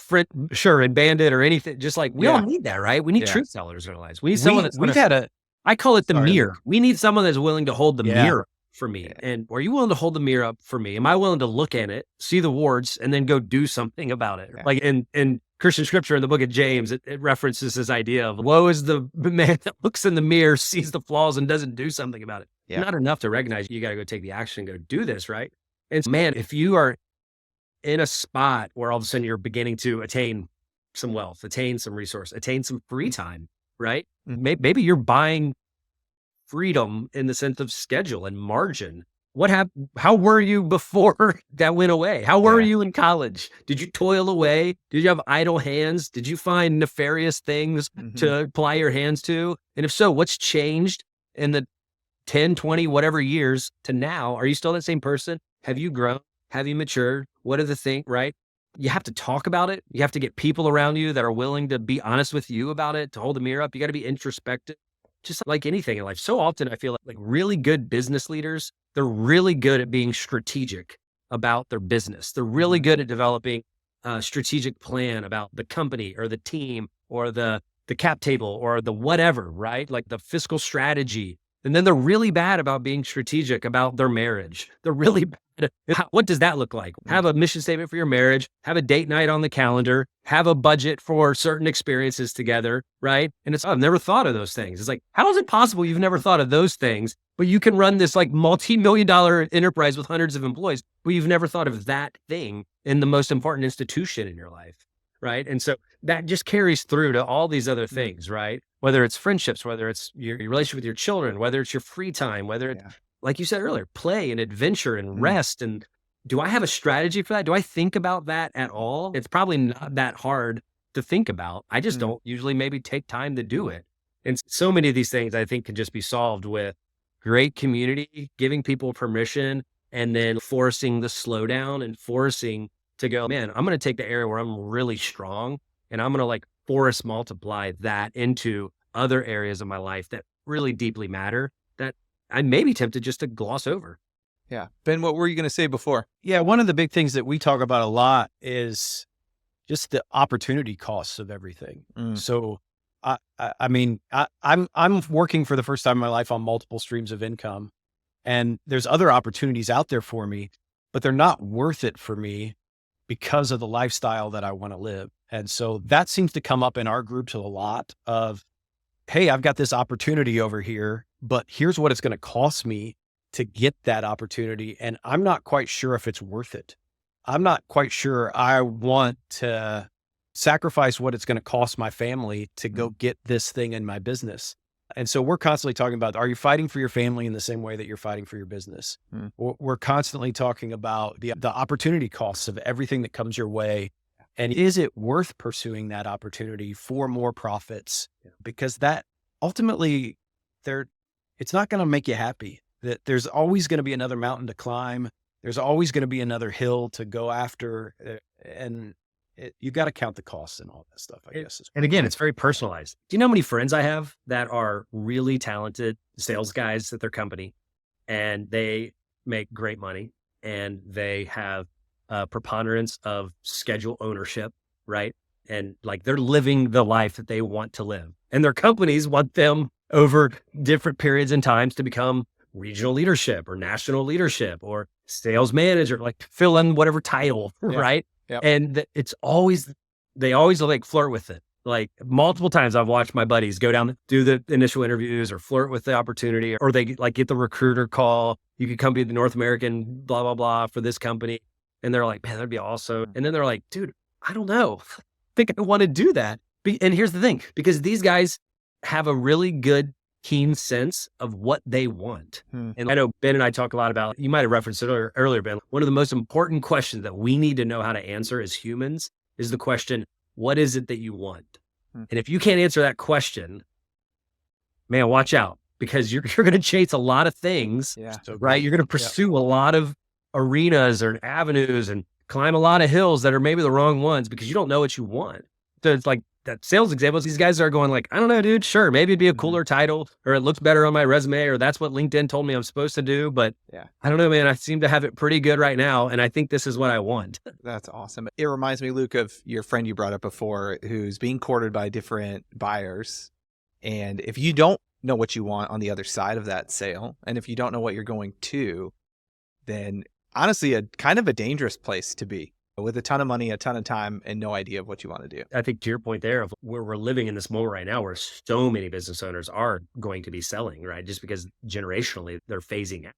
Speaker 1: sure, and Bandit or anything. Just like we all
Speaker 2: Yeah.
Speaker 1: need that, right? We need
Speaker 2: Yeah.
Speaker 1: truth tellers in our lives. We need someone that's
Speaker 3: We've
Speaker 1: gonna,
Speaker 3: had a
Speaker 1: I call it the
Speaker 3: Sorry,
Speaker 1: mirror. We need someone that's willing to hold the
Speaker 3: Yeah.
Speaker 1: mirror up for me. And are you willing to hold the mirror up for me? Am I willing to look at it, see the warts, and then go do something about it?
Speaker 2: Yeah.
Speaker 1: Like in Christian scripture in the book of James, it references this idea of woe is the man that looks in the mirror, sees the flaws, and doesn't do something about it.
Speaker 2: Yeah.
Speaker 1: Not enough to recognize you got to go take the action and go do this, right? And so, man, if you are in a spot where all of a sudden you're beginning to attain some wealth, attain some resource, attain some free time, right?
Speaker 2: Mhm.
Speaker 1: Maybe you're buying freedom in the sense of schedule and margin. What happened? How were you before that went away? How were
Speaker 2: Yeah.
Speaker 1: you in college? Did you toil away? Did you have idle hands? Did you find nefarious things
Speaker 2: Mhm.
Speaker 1: to apply your hands to? And if so, what's changed in the 10, 20, whatever years to now? Are you still that same person? Have you grown? Have you matured? What are the things, right? You have to talk about it. You have to get people around you that are willing to be honest with you about it, to hold the mirror up. You got to be introspective, just like anything in life. So often I feel like really good business leaders, they're really good at being strategic about their business. They're really good at developing a strategic plan about the company or the team or the cap table or the whatever, right? Like the fiscal strategy. And then they're really bad about being strategic about their marriage. They're really bad. What does that look like? Have a mission statement for your marriage, have a date night on the calendar, have a budget for certain experiences together, right? And it's, I've never thought of those things. It's like, how is it possible you've never thought of those things, but you can run this like multi-million-dollar enterprise with hundreds of employees, but you've never thought of that thing in the most important institution in your life, right? And so that just carries through to all these other things, right? Whether it's friendships, whether it's your relationship with your children, whether it's your free time, whether it's, like you said earlier, play and adventure and rest. And do I have a strategy for that? Do I think about that at all? It's probably not that hard to think about. I just don't usually maybe take time to do it. And so many of these things I think can just be solved with great community, giving people permission, and then forcing the slowdown and forcing to go, man, I'm going to take the area where I'm really strong and I'm going to like force multiply that into other areas of my life that really deeply matter that I may be tempted just to gloss over.
Speaker 2: Yeah. Ben, what were you going to say before?
Speaker 3: Yeah, one of the big things that we talk about a lot is just the opportunity costs of everything. So, I'm working for the first time in my life on multiple streams of income, and there's other opportunities out there for me, but they're not worth it for me because of the lifestyle that I want to live. And so that seems to come up in our groups a lot of, hey, I've got this opportunity over here, but here's what it's going to cost me to get that opportunity. And I'm not quite sure if it's worth it. I'm not quite sure I want to sacrifice what it's going to cost my family to go get this thing in my business. And so we're constantly talking about, are you fighting for your family in the same way that you're fighting for your business? We're constantly talking about the opportunity costs of everything that comes your way. And is it worth pursuing that opportunity for more profits? Because that ultimately, it's not going to make you happy. That there's always going to be another mountain to climb. There's always going to be another hill to go after. And you got to count the costs and all that stuff, I guess.
Speaker 1: And again, it's very personalized. Do you know how many friends I have that are really talented sales guys at their company and they make great money and they have a preponderance of schedule ownership, right? And like they're living the life that they want to live. And their companies want them over different periods and times to become regional leadership or national leadership or sales manager, like fill in whatever title, right?
Speaker 2: Yep.
Speaker 1: And they always like flirt with it. Like multiple times I've watched my buddies go down, do the initial interviews or flirt with the opportunity, or they like get the recruiter call. You could come be the North American, blah, blah, blah for this company. And they're like, man, that'd be awesome. And then they're like, dude, I don't know. I think I want to do that. And here's the thing, because these guys have a really good, keen sense of what they want. And I know Ben and I talk a lot about, you might've referenced it earlier, Ben, one of the most important questions that we need to know how to answer as humans is the question, what is it that you want? And if you can't answer that question, man, watch out, because you're going to chase a lot of things, right? You're going to pursue a lot of arenas or avenues and climb a lot of hills that are maybe the wrong ones because you don't know what you want. So it's like that sales examples, these guys are going like, I don't know, dude, sure, maybe it'd be a cooler title or it looks better on my resume or that's what LinkedIn told me I'm supposed to do. But
Speaker 2: Yeah.
Speaker 1: I don't know, man, I seem to have it pretty good right now. And I think this is what I want.
Speaker 2: That's awesome. It reminds me, Luke, of your friend you brought up before who's being courted by different buyers. And if you don't know what you want on the other side of that sale, and if you don't know what you're going to, then honestly, a kind of a dangerous place to be with a ton of money, a ton of time, and no idea of what you want to do.
Speaker 1: I think to your point there of where we're living in this moment right now, where so many business owners are going to be selling, right? Just because generationally they're phasing out.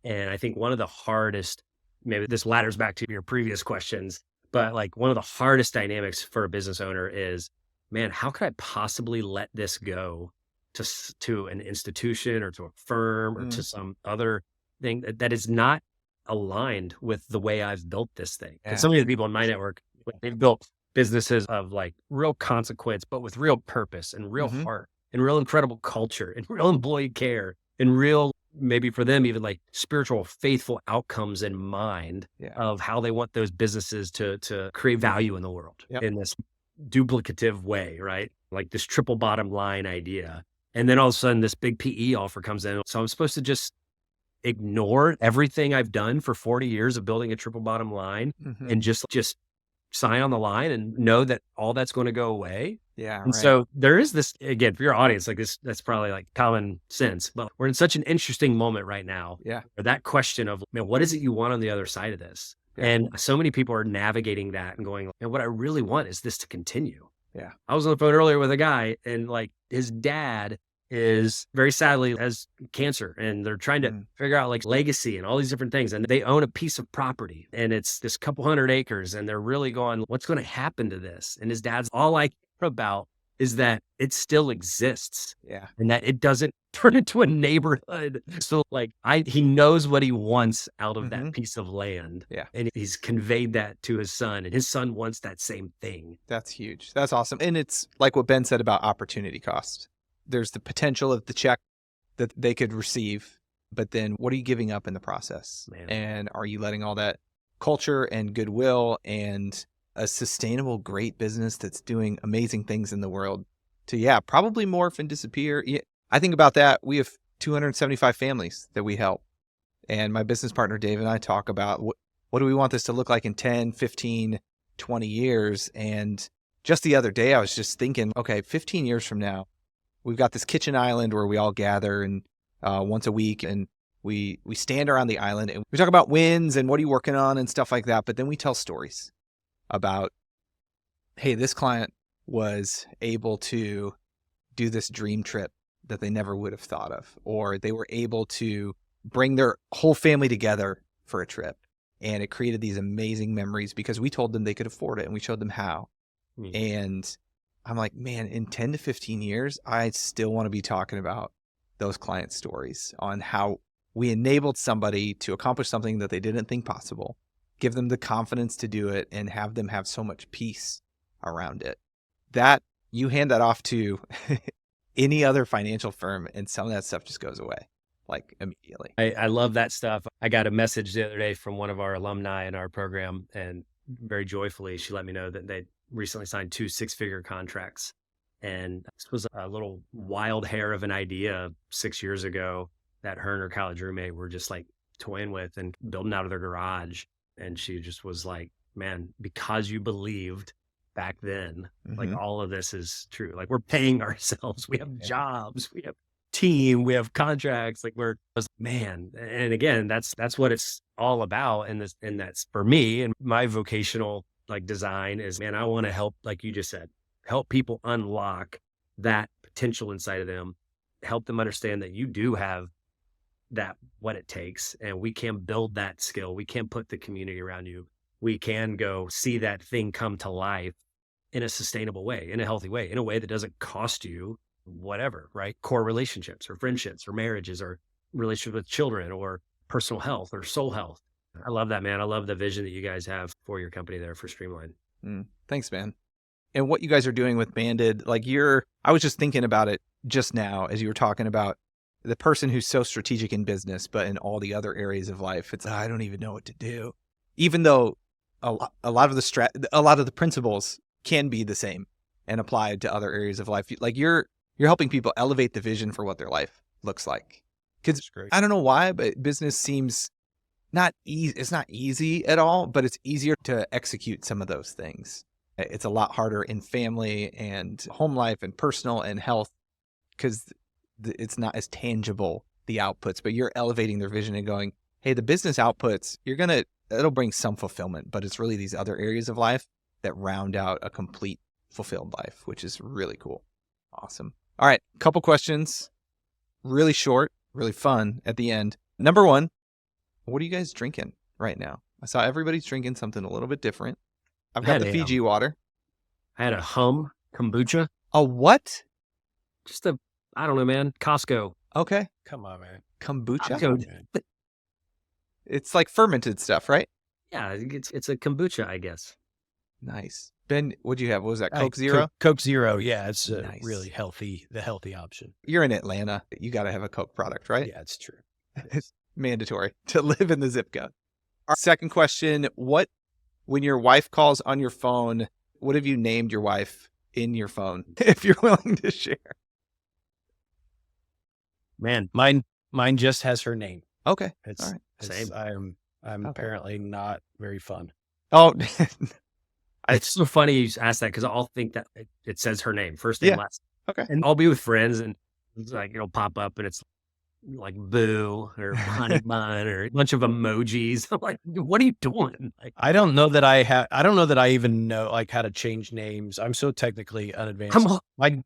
Speaker 1: And I think one of the hardest, maybe this ladders back to your previous questions, but like one of the hardest dynamics for a business owner is, man, how could I possibly let this go to an institution or to a firm or to some other thing that is not aligned with the way I've built this thing? And some of the people in my network, they've built businesses of like real consequence, but with real purpose and real heart and real incredible culture and real employee care and real, maybe for them, even like spiritual, faithful outcomes in mind of how they want those businesses to create value in the world in this duplicative way, right? Like this triple bottom line idea. And then all of a sudden this big PE offer comes in. So I'm supposed to just ignore everything I've done for 40 years of building a triple bottom line and just sign on the line and know that all that's going to go away. And so there is this, again, for your audience, like this, that's probably like common sense, but we're in such an interesting moment right now. Or that question of, man, what is it you want on the other side of this? And so many people are navigating that and going, and what I really want is this to continue. I was on the phone earlier with a guy and like his dad is very sadly has cancer and they're trying to figure out like legacy and all these different things. And they own a piece of property and it's this couple hundred acres and they're really going, what's going to happen to this? And his dad's all I care about is that it still exists and that it doesn't turn into a neighborhood. So like he knows what he wants out of that piece of land. And he's conveyed that to his son and his son wants that same thing.
Speaker 2: That's huge. That's awesome. And it's like what Ben said about opportunity cost. There's the potential of the check that they could receive, but then what are you giving up in the process? And are you letting all that culture and goodwill and a sustainable, great business that's doing amazing things in the world to, probably morph and disappear? I think about that. We have 275 families that we help. And my business partner, Dave, and I talk about what do we want this to look like in 10, 15, 20 years? And just the other day, I was just thinking, okay, 15 years from now, we've got this kitchen island where we all gather and once a week and we stand around the island and we talk about wins and what are you working on and stuff like that. But then we tell stories about, hey, this client was able to do this dream trip that they never would have thought of, or they were able to bring their whole family together for a trip. And it created these amazing memories because we told them they could afford it and we showed them how. And I'm like, man, in 10 to 15 years, I still want to be talking about those client stories on how we enabled somebody to accomplish something that they didn't think possible, give them the confidence to do it, and have them have so much peace around it. That you hand that off to any other financial firm and some of that stuff just goes away like immediately.
Speaker 1: I love that stuff. I got a message the other day from one of our alumni in our program and very joyfully, she let me know that they recently signed 2 6-figure contracts. And this was a little wild hair of an idea 6 years ago that her and her college roommate were just like toying with and building out of their garage. And she just was like, man, because you believed back then, like all of this is true. Like we're paying ourselves. We have jobs, we have team, we have contracts. Like man. And again, that's what it's all about. And that's for me and my vocational like design is, man, I want to help, like you just said, help people unlock that potential inside of them, help them understand that you do have that, what it takes. And we can build that skill. We can put the community around you. We can go see that thing come to life in a sustainable way, in a healthy way, in a way that doesn't cost you whatever, right? Core relationships or friendships or marriages or relationships with children or personal health or soul health. I love that, man. I love the vision that you guys have for your company there for Streamline.
Speaker 2: Thanks, man. And what you guys are doing with Banded, like I was just thinking about it just now as you were talking about the person who's so strategic in business, but in all the other areas of life, it's, I don't even know what to do. Even though a lot of the principles can be the same and applied to other areas of life. Like you're helping people elevate the vision for what their life looks like. Because I don't know why, but business seems not easy. It's not easy at all, but it's easier to execute some of those things. It's a lot harder in family and home life and personal and health because it's not as tangible, the outputs, but you're elevating their vision and going, hey, the business outputs, it'll bring some fulfillment, but it's really these other areas of life that round out a complete fulfilled life, which is really cool. Awesome. All right. Couple questions, really short, really fun at the end. Number one, what are you guys drinking right now? I saw everybody's drinking something a little bit different. I've got the Fiji water.
Speaker 1: I had a kombucha.
Speaker 2: A what?
Speaker 1: Just I don't know, man. Costco.
Speaker 2: Okay.
Speaker 3: Come on, man.
Speaker 2: Kombucha?
Speaker 3: Come on, man.
Speaker 2: It's like fermented stuff, right?
Speaker 1: Yeah, it's a kombucha, I guess.
Speaker 2: Nice. Ben, what'd you have? What was that? Coke Zero?
Speaker 3: Coke Zero. Yeah, it's
Speaker 2: Nice.
Speaker 3: Really healthy, the healthy option.
Speaker 2: You're in Atlanta. You got to have a Coke product, right?
Speaker 3: Yeah, it's true.
Speaker 2: It's mandatory to live in the zip code. Our second question, when your wife calls on your phone, what have you named your wife in your phone, if you're willing to share?
Speaker 3: Man, mine just has her name.
Speaker 2: Okay.
Speaker 3: It's
Speaker 2: all right.
Speaker 1: Same.
Speaker 3: I'm apparently not very fun.
Speaker 2: Oh,
Speaker 1: It's so funny you asked that because I'll think that it says her name, first name,
Speaker 2: Yeah.
Speaker 1: last.
Speaker 2: Okay.
Speaker 1: And I'll be with friends and it's like, it'll pop up and it's like boo or honey bun or a bunch of emojis. I'm like, what are you doing? Like,
Speaker 3: I don't know that I even know like how to change names. I'm so technically unadvanced.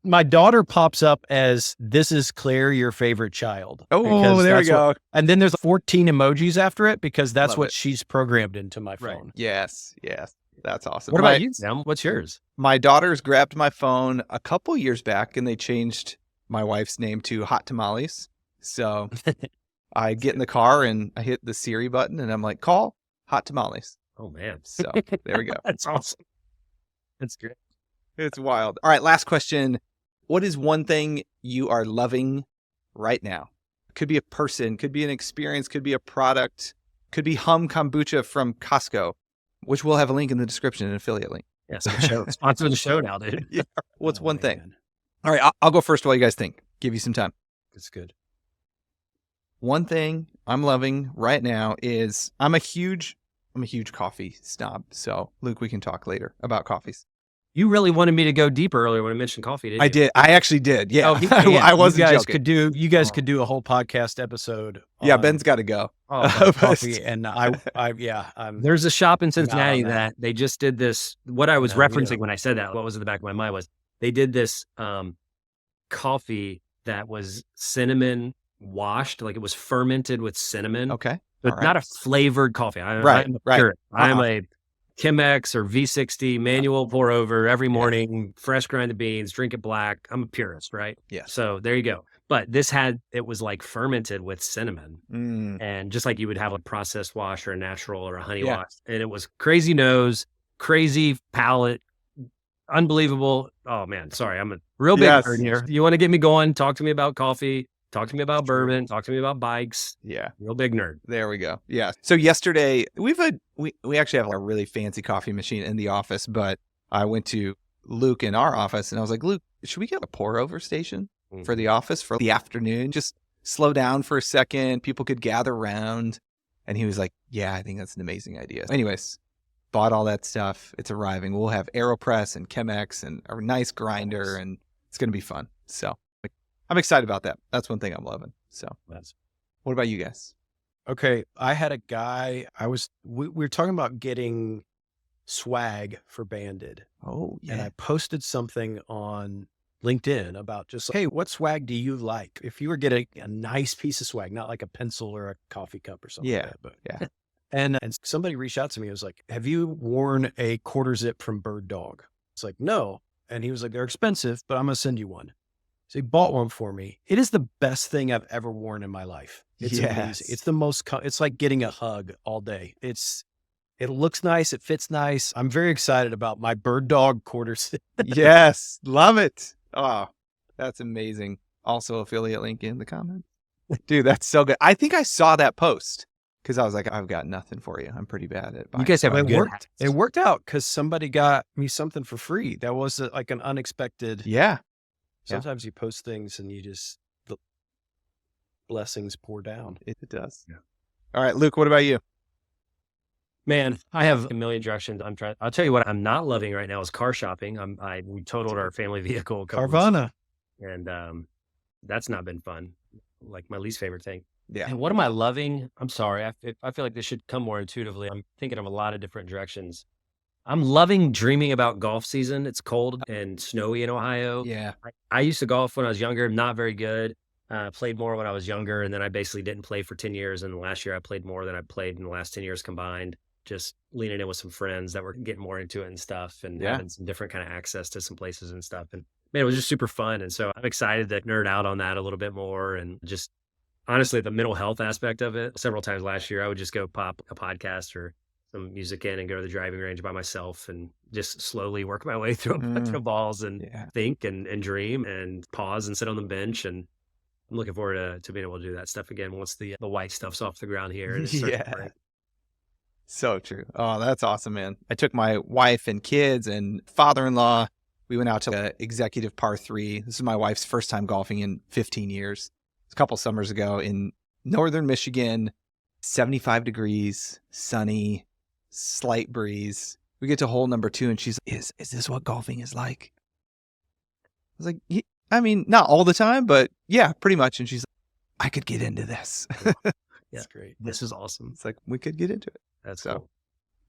Speaker 3: My daughter pops up as "This is Claire, your favorite child."
Speaker 2: oh,
Speaker 3: because
Speaker 2: there we
Speaker 3: that's
Speaker 2: go.
Speaker 3: And then there's 14 emojis after it because that's
Speaker 2: Love
Speaker 3: what
Speaker 2: it.
Speaker 3: she's programmed into my phone.
Speaker 2: Yes. That's awesome.
Speaker 1: what about you, Sam? What's yours?
Speaker 2: My daughters grabbed my phone a couple years back and they changed my wife's name to Hot Tamales. So I get in the car and I hit the Siri button and I'm like, call Hot Tamales.
Speaker 1: Oh, man.
Speaker 2: So there we go.
Speaker 1: That's awesome. That's great.
Speaker 2: It's wild. All right. Last question. What is one thing you are loving right now? Could be a person, could be an experience, could be a product, could be Hum Kombucha from Costco, which we'll have a link in the description, an affiliate link.
Speaker 1: Yeah, sponsor the show now, dude.
Speaker 2: Yeah. What's one thing?
Speaker 3: Man.
Speaker 2: All right. I'll go first while you guys think. Give you some time.
Speaker 3: It's good.
Speaker 2: One thing I'm loving right now is I'm a huge coffee snob. So Luke, we can talk later about coffees.
Speaker 1: You really wanted me to go deeper earlier when I mentioned coffee, didn't you?
Speaker 2: I did. I actually did. Yeah.
Speaker 1: Oh,
Speaker 2: I wasn't joking.
Speaker 3: You guys could do a whole podcast episode.
Speaker 2: Yeah.
Speaker 3: on-
Speaker 2: Ben's got to go.
Speaker 3: on coffee, and I'm
Speaker 1: There's a shop in Cincinnati
Speaker 3: on that.
Speaker 1: that they just did this. What I was
Speaker 3: No, we
Speaker 1: referencing
Speaker 3: don't.
Speaker 1: when I said that, what was in the back of my mind was they did this coffee that was cinnamon washed, like it was fermented with cinnamon.
Speaker 2: Okay.
Speaker 1: But
Speaker 2: All right.
Speaker 1: not a flavored coffee.
Speaker 2: Right,
Speaker 1: I'm a
Speaker 2: right.
Speaker 1: purist. I'm
Speaker 2: Uh-huh.
Speaker 1: a Chemex or V60 manual pour over every morning, fresh grind the beans, drink it black. I'm a purist, right?
Speaker 2: Yes.
Speaker 1: So there you go. But it was like fermented with cinnamon.
Speaker 2: Mm.
Speaker 1: And just like you would have a processed wash or a natural or a honey
Speaker 2: Yeah.
Speaker 1: wash. And it was crazy nose, crazy palate, unbelievable. Oh man, sorry. I'm a real big
Speaker 2: Yes.
Speaker 1: nerd here. You want to get me going? Talk to me about coffee. Talk to me about bourbon. Talk to me about bikes.
Speaker 2: Yeah.
Speaker 1: Real big nerd.
Speaker 2: There we go. Yeah. So yesterday we actually have a really fancy coffee machine in the office, but I went to Luke in our office and I was like, Luke, should we get a pour over station for the office for the afternoon? Just slow down for a second. People could gather around. And he was like, yeah, I think that's an amazing idea. Anyways, bought all that stuff. It's arriving. We'll have AeroPress and Chemex and a nice grinder and it's going to be fun. So I'm excited about that. That's one thing I'm loving. So what about you guys?
Speaker 3: Okay, I had a guy. We were talking about getting swag for Banded,
Speaker 2: Oh,
Speaker 3: and
Speaker 2: yeah.
Speaker 3: I posted something on LinkedIn about just, hey, what swag do you like? If you were getting a nice piece of swag, not like a pencil or a coffee cup or something.
Speaker 2: Yeah,
Speaker 3: like that, but
Speaker 2: yeah.
Speaker 3: And somebody reached out to me. It was like, have you worn a quarter zip from Bird Dog? It's like, no. And he was like, they're expensive, but I'm going to send you one. So he bought one for me. It is the best thing I've ever worn in my life. It's
Speaker 2: Yes.
Speaker 3: amazing. It's the most, it's like getting a hug all day. It looks nice. It fits nice. I'm very excited about my Bird Dog quarter zip.
Speaker 2: Yes. Love it. Oh, that's amazing. Also affiliate link in the comments. Dude, that's so good. I think I saw that post because I was like, I've got nothing for you. I'm pretty bad at buying
Speaker 1: You guys have
Speaker 2: stuff.
Speaker 3: It
Speaker 1: good
Speaker 3: worked.
Speaker 1: hats.
Speaker 3: It worked out because somebody got me something for free. That was like an unexpected.
Speaker 2: Yeah.
Speaker 3: Sometimes you post things and the blessings pour down.
Speaker 2: It does.
Speaker 1: Yeah.
Speaker 2: All right, Luke, what about you?
Speaker 1: Man, I have a million directions. I'll tell you what I'm not loving right now is car shopping. We totaled our family vehicle. a couple weeks
Speaker 3: Carvana.
Speaker 1: ago, and that's not been fun. Like my least favorite thing.
Speaker 2: Yeah.
Speaker 1: And what am I loving? I'm sorry. I feel like this should come more intuitively. I'm thinking of a lot of different directions. I'm loving dreaming about golf season. It's cold and snowy in Ohio.
Speaker 2: Yeah.
Speaker 1: I used to golf when I was younger, not very good. Played more when I was younger, and then I basically didn't play for 10 years. And last year I played more than I played in the last 10 years combined, just leaning in with some friends that were getting more into it and stuff, and
Speaker 2: Yeah.
Speaker 1: having some different kind of access to some places and stuff. And man, it was just super fun. And so I'm excited to nerd out on that a little bit more, and just honestly, the mental health aspect of it. Several times last year, I would just go pop a podcast or some music in and go to the driving range by myself and just slowly work my way through a bunch of balls and
Speaker 2: Yeah.
Speaker 1: think and dream and pause and sit on the bench. And I'm looking forward to being able to do that stuff again once the white stuff's off the ground here. And it starts to
Speaker 2: Yeah.
Speaker 1: break.
Speaker 2: So true. Oh, that's awesome, man. I took my wife and kids and father-in-law. We went out to the executive par 3. This is my wife's first time golfing in 15 years. It's a couple summers ago in northern Michigan, 75 degrees, sunny, slight breeze. We get to hole number 2 and she's like, is this what golfing is like? I was like, "Yeah, I mean, not all the time, but yeah, pretty much." And she's like, I could get into this.
Speaker 1: Yeah.
Speaker 3: That's great.
Speaker 1: This is awesome.
Speaker 2: It's like, we could get into it.
Speaker 1: That's
Speaker 2: So
Speaker 1: cool.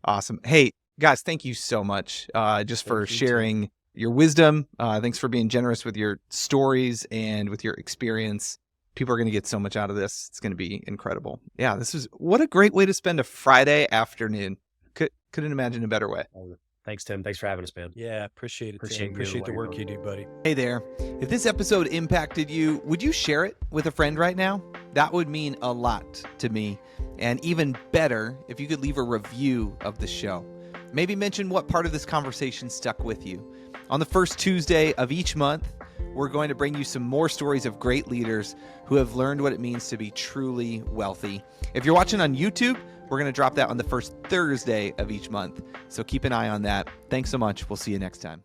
Speaker 2: awesome. Hey, guys, thank you so much just for
Speaker 3: Thank you, Tim.
Speaker 2: sharing your wisdom. Thanks for being generous with your stories and with your experience. People are going to get so much out of this. It's going to be incredible. Yeah, what a great way to spend a Friday afternoon. Couldn't imagine a better way.
Speaker 1: Thanks, Tim. Thanks for having us, man.
Speaker 3: Yeah, appreciate it.
Speaker 1: Appreciate
Speaker 3: Tim.
Speaker 1: you
Speaker 3: Appreciate the
Speaker 1: doing what
Speaker 3: work
Speaker 1: you're
Speaker 3: you do, buddy.
Speaker 2: Hey there. If this episode impacted you, would you share it with a friend right now? That would mean a lot to me. And even better, if you could leave a review of the show. Maybe mention what part of this conversation stuck with you. On the first Tuesday of each month, we're going to bring you some more stories of great leaders who have learned what it means to be truly wealthy. If you're watching on YouTube, we're going to drop that on the first Thursday of each month. So keep an eye on that. Thanks so much. We'll see you next time.